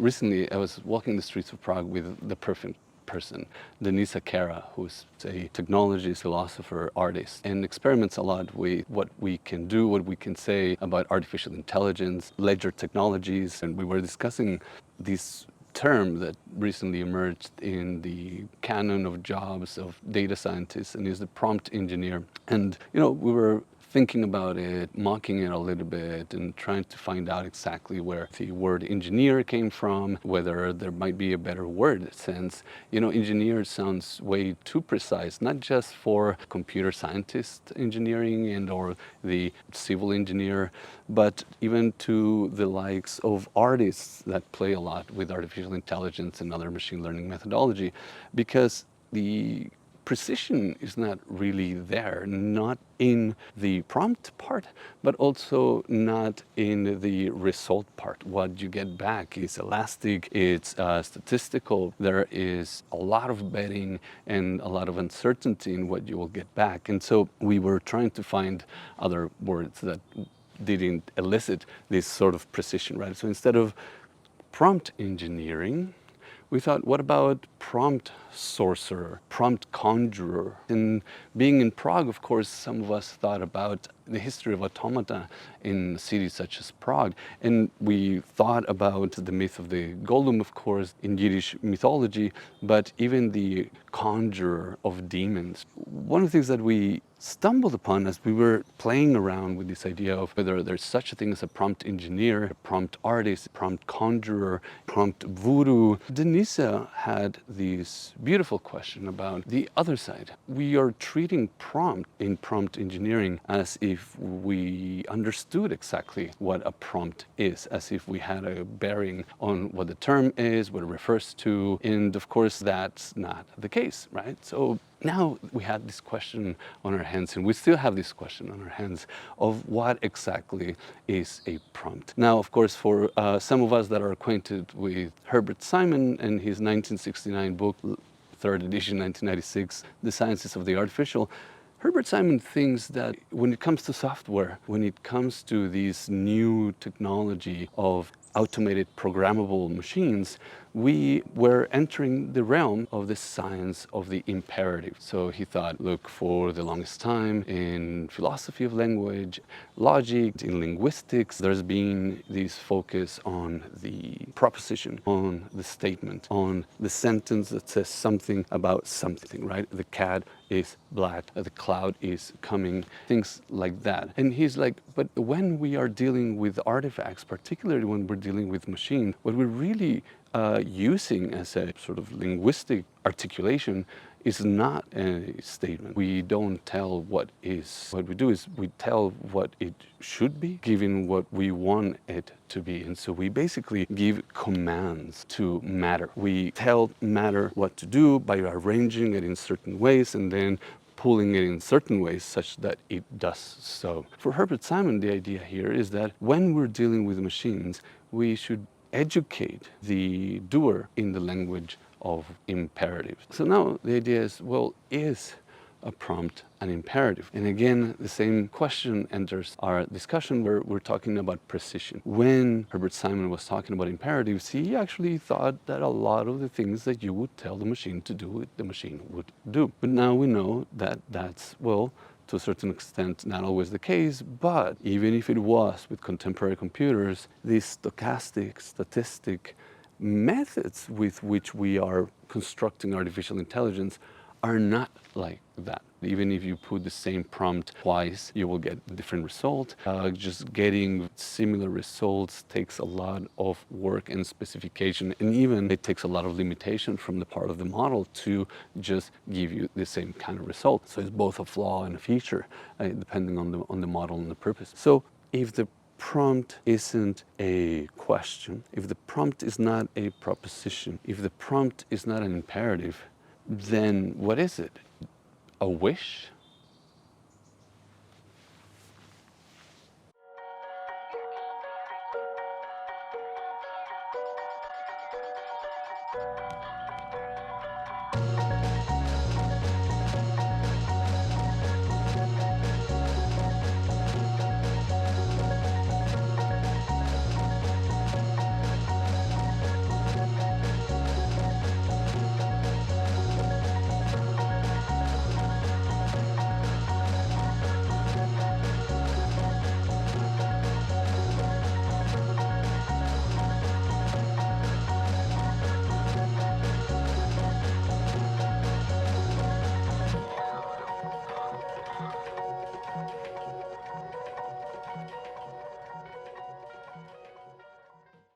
Recently, I was walking the streets of Prague with the perfect person, Denisa Kera, who's a technologist, philosopher, artist, and experiments a lot with what we can do, what we can say about artificial intelligence, ledger technologies, and we were discussing this term that recently emerged in the canon of jobs of data scientists, and is the prompt engineer. And we were thinking about it, mocking it a little bit, and trying to find out exactly where the word engineer came from, whether there might be a better word, since engineer sounds way too precise, not just for computer scientist engineering and or the civil engineer, but even to the likes of artists that play a lot with artificial intelligence and other machine learning methodology, because the precision is not really there, not in the prompt part, but also not in the result part. What you get back is elastic, it's statistical, there is a lot of betting and a lot of uncertainty in what you will get back. And so we were trying to find other words that didn't elicit this sort of precision, right? So instead of prompt engineering, we thought, what about prompt sorcerer, prompt conjurer? And being in Prague, of course, some of us thought about the history of automata in cities such as Prague. And we thought about the myth of the Golem, of course, in Yiddish mythology, but even the conjurer of demons. One of the things that we stumbled upon as we were playing around with this idea of whether there's such a thing as a prompt engineer, a prompt artist, a prompt conjurer, prompt voodoo. Denisa had this beautiful question about the other side. We are treating prompt in prompt engineering as if we understood exactly what a prompt is, as if we had a bearing on what the term is, what it refers to, and of course that's not the case, right? So now we had this question on our hands, and we still have this question on our hands of what exactly is a prompt. Now, of course, for some of us that are acquainted with Herbert Simon and his 1969 book, third edition, 1996, The Sciences of the Artificial, Herbert Simon thinks that when it comes to software, when it comes to this new technology of automated programmable machines, we were entering the realm of the science of the imperative. So he thought, look, for the longest time in philosophy of language, logic, in linguistics, there's been this focus on the proposition, on the statement, on the sentence that says something about something, right? The cat is black, the cloud is coming, things like that. And he's like, but when we are dealing with artifacts, particularly when we're dealing with machines, what we're really using as a sort of linguistic articulation is not a statement. We don't tell what is. What we do is we tell what it should be, given what we want it to be. And so we basically give commands to matter. We tell matter what to do by arranging it in certain ways and then pulling it in certain ways such that it does so. For Herbert Simon, the idea here is that when we're dealing with machines, we should educate the doer in the language of imperatives. So now the idea is, well, is a prompt an imperative? And again, the same question enters our discussion where we're talking about precision. When Herbert Simon was talking about imperatives, he actually thought that a lot of the things that you would tell the machine to do, the machine would do. But now we know that that's, well, to a certain extent, not always the case, but even if it was with contemporary computers, these stochastic, statistic methods with which we are constructing artificial intelligence are not like that. Even if you put the same prompt twice, you will get a different result. Just getting similar results takes a lot of work and specification, and even it takes a lot of limitation from the part of the model to just give you the same kind of result. So it's both a flaw and a feature, depending on the model and the purpose. So if the prompt isn't a question, if the prompt is not a proposition, if the prompt is not an imperative, then what is it? A wish?